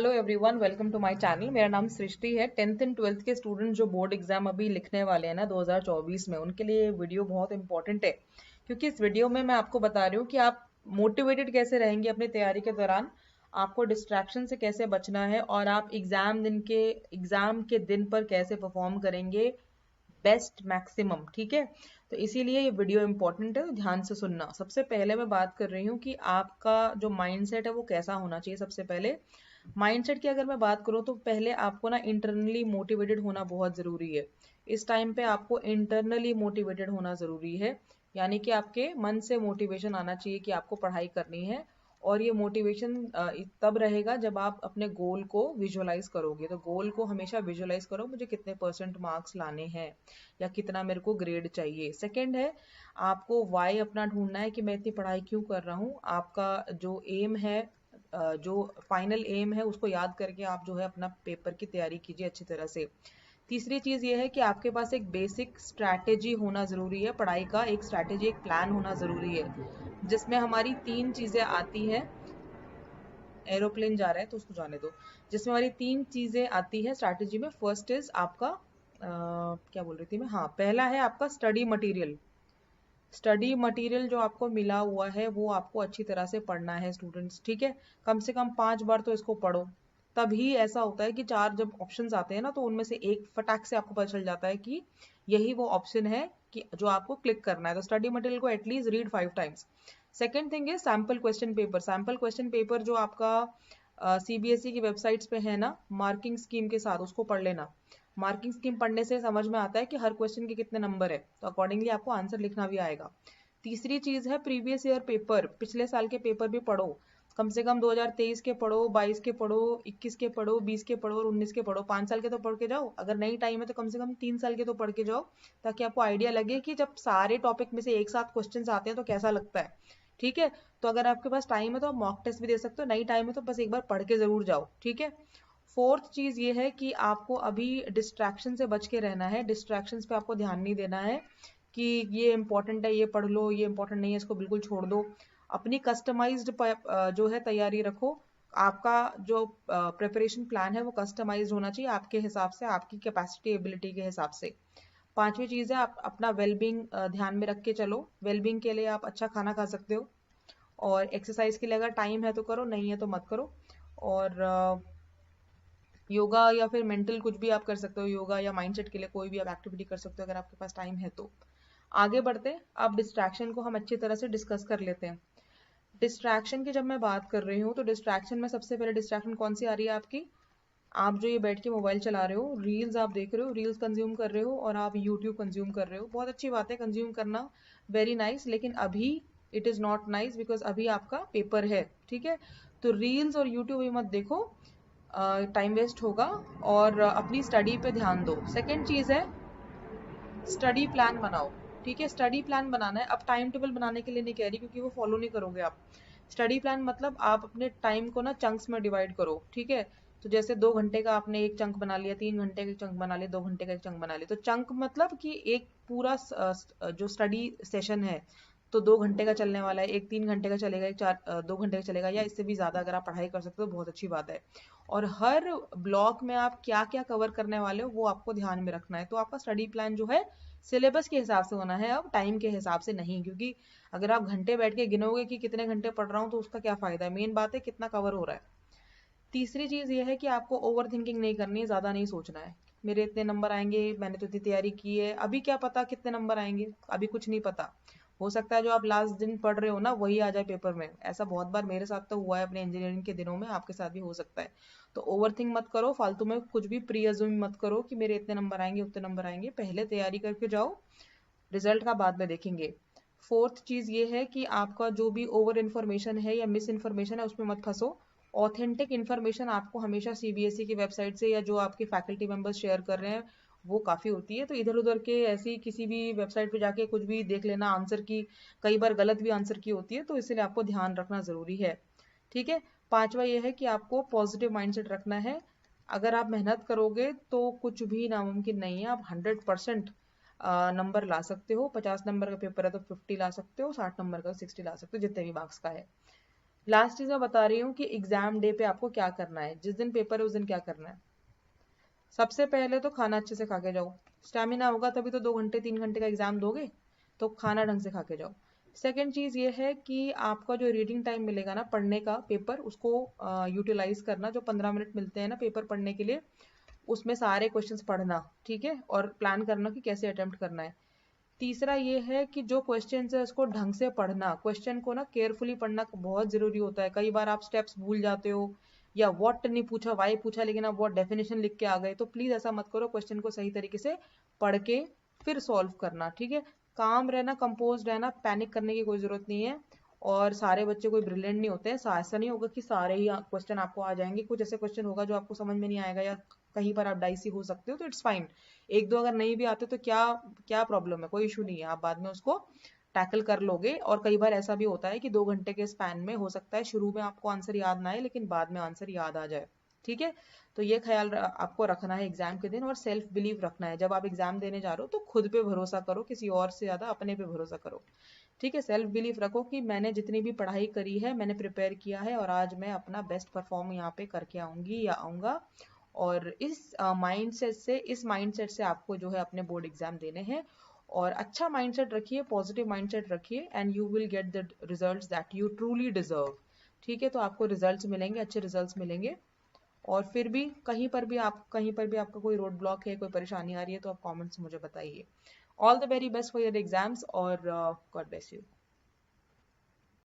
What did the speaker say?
Hello everyone, welcome to my channel. मेरा नाम सृष्टि है। 10th एंड 12th के स्टूडेंट जो बोर्ड एग्जाम अभी लिखने वाले हैं ना 2024 में, उनके लिए ये वीडियो बहुत इंपॉर्टेंट है। क्योंकि इस वीडियो में मैं आपको बता रही हूँ कि आप मोटिवेटेड कैसे रहेंगे अपनी तैयारी के दौरान, आपको डिस्ट्रैक्शन से कैसे बचना है और आप एग्जाम के दिन पर कैसे परफॉर्म करेंगे बेस्ट मैक्सिमम। ठीक है, तो इसीलिए ये वीडियो इंपॉर्टेंट है, तो ध्यान से सुनना। सबसे पहले मैं बात कर रही हूँ कि आपका जो माइंडसेट है वो कैसा होना चाहिए। सबसे पहले माइंडसेट की अगर मैं बात करूँ तो पहले आपको ना इंटरनली मोटिवेटेड होना बहुत ज़रूरी है। इस टाइम पे आपको इंटरनली मोटिवेटेड होना ज़रूरी है, यानी कि आपके मन से मोटिवेशन आना चाहिए कि आपको पढ़ाई करनी है। और ये मोटिवेशन तब रहेगा जब आप अपने गोल को विजुअलाइज करोगे। तो गोल को हमेशा विजुअलाइज करो, मुझे कितने परसेंट मार्क्स लाने हैं या कितना मेरे को ग्रेड चाहिए। सेकंड है, आपको वाई अपना ढूंढना है कि मैं इतनी पढ़ाई क्यों कर रहा हूँ। आपका जो एम है, जो फाइनल एम है, उसको याद करके आप जो है अपना पेपर की तैयारी कीजिए अच्छी तरह से। तीसरी चीज़ ये है कि आपके पास एक बेसिक स्ट्रैटेजी होना ज़रूरी है। पढ़ाई का एक स्ट्रैटेजी, एक प्लान होना ज़रूरी है, जिसमें हमारी तीन चीज़ें आती हैं। एरोप्लेन जा रहा है तो उसको जाने दो। जिसमें हमारी तीन चीज़ें आती है स्ट्रैटेजी में। फर्स्ट इज आपका क्या बोल रही थी मैं, हाँ, पहला है आपका स्टडी मटेरियल। स्टडी मटेरियल जो आपको मिला हुआ है वो आपको अच्छी तरह से पढ़ना है स्टूडेंट्स। ठीक है, कम से कम 5 बार तो इसको पढ़ो। तभी ऐसा होता है कि चार जब ऑप्शंस आते हैं ना, तो उनमें से एक फटाक से आपको पता चल जाता है कि यही वो ऑप्शन है कि जो आपको क्लिक करना है। तो स्टडी मटेरियल को at least read 5 times. Second thing is sample question paper. Sample question paper जो आपका सीबीएसई की वेबसाइट्स पे है ना, मार्किंग स्कीम के साथ, उसको पढ़ लेना। मार्किंग स्कीम पढ़ने से समझ में आता है कि हर क्वेश्चन के कितने नंबर है, तो अकॉर्डिंगली आपको आंसर लिखना भी आएगा। तीसरी चीज है प्रीवियस ईयर पेपर। पिछले साल के पेपर भी पढ़ो। कम से कम 2023 के पढ़ो, 22 के पढ़ो, 21 के पढ़ो, 20 के पढ़ो और 19 के पढ़ो। 5 साल के तो पढ़ के जाओ। अगर नहीं टाइम है तो कम से कम 3 साल के तो पढ़ के जाओ, ताकि आपको आइडिया लगे कि जब सारे टॉपिक में से एक साथ क्वेश्चन आते हैं तो कैसा लगता है। ठीक है, तो अगर आपके पास टाइम है तो आप मॉक टेस्ट भी दे सकते हो, नहीं टाइम है तो बस एक बार पढ़ के जरूर जाओ। ठीक है। फोर्थ चीज ये है कि आपको अभी डिस्ट्रैक्शन से बच के रहना है। डिस्ट्रैक्शंस पे आपको ध्यान नहीं देना है कि ये इंपॉर्टेंट है ये पढ़ लो, ये इंपॉर्टेंट नहीं है इसको बिल्कुल छोड़ दो। अपनी कस्टमाइज्ड जो है तैयारी रखो। आपका जो प्रिपरेशन प्लान है वो कस्टमाइज्ड होना चाहिए आपके हिसाब से, आपकी कैपेसिटी एबिलिटी के हिसाब से। पांचवी चीज है, आप अपना वेलबींग ध्यान में रख के चलो। वेलबींग के लिए आप अच्छा खाना खा सकते हो, और एक्सरसाइज के लिए अगर टाइम है तो करो, नहीं है तो मत करो। और योगा या फिर मेंटल कुछ भी आप कर सकते हो। योगा या माइंडसेट के लिए कोई भी आप एक्टिविटी कर सकते हो अगर आपके पास टाइम है तो। आगे बढ़ते हैं, अब डिस्ट्रैक्शन को हम अच्छी तरह से डिस्कस कर लेते हैं। डिस्ट्रैक्शन की जब मैं बात कर रही हूँ तो डिस्ट्रैक्शन में सबसे पहले डिस्ट्रैक्शन कौन सी आ रही है आपकी? आप जो ये बैठ के मोबाइल चला रहे हो, रील्स आप देख रहे हो, रील्स कंज्यूम कर रहे हो, और आप यूट्यूब कंज्यूम कर रहे हो। बहुत अच्छी बात है कंज्यूम करना, वेरी नाइस, लेकिन अभी it is not nice because अभी आपका पेपर है। ठीक है, तो रील्स और यूट्यूब ये मत देखो, टाइम वेस्ट होगा। और अपनी स्टडी पे ध्यान दो। सेकेंड चीज़ है, स्टडी प्लान बनाओ। ठीक है, स्टडी प्लान बनाना है। अब टाइम टेबल बनाने के लिए नहीं कह रही, क्योंकि वो फॉलो नहीं करोगे आप। स्टडी प्लान मतलब आप अपने टाइम को ना चंक्स में डिवाइड करो। ठीक है, तो जैसे 2 घंटे का आपने एक चंक बना लिया, 3 घंटे का एक चंक बना लिया, 2 घंटे का एक चंक बना लिया। तो चंक मतलब कि एक पूरा जो स्टडी सेशन है, तो 2 घंटे का चलने वाला है, एक 3 घंटे का चलेगा, एक 2 घंटे का चलेगा, या इससे भी ज्यादा अगर आप पढ़ाई कर सकते हो तो बहुत अच्छी बात है। और हर ब्लॉक में आप क्या क्या कवर करने वाले हो वो आपको ध्यान में रखना है। तो आपका स्टडी प्लान जो है सिलेबस के हिसाब से होना है, अब टाइम के हिसाब से नहीं। क्योंकि अगर आप घंटे बैठ के गिनोगे कि कितने घंटे पढ़ रहा हूँ तो उसका क्या फायदा है। मेन बात है कितना कवर हो रहा है। तीसरी चीज ये है कि आपको ओवर थिंकिंग नहीं करनी है, ज्यादा नहीं सोचना है मेरे इतने नंबर आएंगे, मैंने तो इतनी तैयारी की है। अभी क्या पता कितने नंबर आएंगे, अभी कुछ नहीं पता। हो सकता है जो आप लास्ट दिन पढ़ रहे हो ना वही आ जाए पेपर में। ऐसा बहुत बार मेरे साथ तो हुआ है अपने इंजीनियरिंग के दिनों में, आपके साथ भी हो सकता है। तो ओवर थिंक मत करो, फालतू में कुछ भी प्री अज्यूम मत करो कि मेरे इतने नंबर आएंगे उतने नंबर आएंगे। पहले तैयारी करके जाओ, रिजल्ट का बाद में देखेंगे। फोर्थ चीज ये है कि आपका जो भी ओवर इन्फॉर्मेशन है या मिस इन्फॉर्मेशन है उसमें मत फंसो। ऑथेंटिक इन्फॉर्मेशन आपको हमेशा सीबीएसई की वेबसाइट से या जो आपके फैकल्टी मेंबर्स शेयर कर रहे हैं वो काफ़ी होती है। तो इधर उधर के ऐसी किसी भी वेबसाइट पे जाके कुछ भी देख लेना आंसर की, कई बार गलत भी आंसर की होती है, तो इसलिए आपको ध्यान रखना ज़रूरी है। ठीक है। पांचवा ये है कि आपको पॉजिटिव माइंडसेट रखना है। अगर आप मेहनत करोगे तो कुछ भी नामुमकिन नहीं है। आप 100% नंबर ला सकते हो। 50 नंबर का पेपर है तो 50 ला सकते हो, 60 नंबर का 60 ला सकते हो, जितने भी मार्क्स का है। लास्ट चीज मैं बता रही हूँ कि एग्जाम डे पे आपको क्या करना है, जिस दिन पेपर है उस दिन क्या करना है। सबसे पहले तो खाना अच्छे से खा के जाओ। स्टेमिना होगा तभी तो 2 घंटे 3 घंटे का एग्जाम दोगे, तो खाना ढंग से खा के जाओ। सेकेंड चीज ये है कि आपका जो रीडिंग टाइम मिलेगा ना पढ़ने का पेपर, उसको यूटिलाइज करना। जो 15 मिनट मिलते हैं ना पेपर पढ़ने के लिए, उसमें सारे क्वेश्चंस पढ़ना, ठीक है, और प्लान करना कि कैसे अटेम्प्ट करना है। तीसरा ये है कि जो क्वेश्चन है उसको ढंग से पढ़ना, क्वेश्चन को ना केयरफुली पढ़ना बहुत जरूरी होता है। कई बार आप स्टेप्स भूल जाते हो, या व्हाट नहीं पूछा वाई पूछा, लेकिन आप व्हाट डेफिनेशन लिख के आ गए, तो प्लीज ऐसा मत करो। क्वेश्चन को सही तरीके से पढ़ के फिर सॉल्व करना, ठीक है। काम रहना, कंपोज रहना, पैनिक करने की कोई जरूरत नहीं है। और सारे बच्चे कोई ब्रिलियंट नहीं होते हैं, ऐसा नहीं होगा कि सारे ही क्वेश्चन आपको आ जाएंगे। कुछ ऐसे क्वेश्चन होगा जो आपको समझ में नहीं आएगा, या कहीं पर आप डाइसी हो सकते हो, तो इट्स फाइन। एक दो अगर नहीं भी आते तो क्या क्या प्रॉब्लम है, कोई इशू नहीं है, आप बाद में उसको टैकल कर लोगे। और कई बार ऐसा भी होता है कि 2 घंटे के स्पैन में हो सकता है शुरू में आपको आंसर याद ना आए, लेकिन बाद में आंसर याद आ जाए, ठीक है। तो ये ख्याल आपको रखना है एग्जाम के दिन, और सेल्फ बिलीव रखना है। जब आप एग्जाम देने जा रहे हो तो खुद पे भरोसा करो, किसी और से ज्यादा अपने पे भरोसा करो, ठीक है। सेल्फ बिलीफ रखो कि मैंने जितनी भी पढ़ाई करी है, मैंने प्रिपेयर किया है, और आज मैं अपना बेस्ट परफॉर्म यहाँ पे करके आऊंगी या आऊंगा। और इस माइंडसेट से आपको जो है अपने बोर्ड एग्जाम देने हैं। और अच्छा माइंडसेट रखिए, पॉजिटिव माइंडसेट रखिए, and you will get the results that you truly deserve, ठीक है। तो आपको रिजल्ट्स मिलेंगे, अच्छे रिजल्ट्स मिलेंगे। और फिर भी कहीं पर भी आपका कोई रोड ब्लॉक है, कोई परेशानी आ रही है, तो आप कमेंट्स मुझे बताइए। All the very best for your exams, और गॉड ब्लेस यू।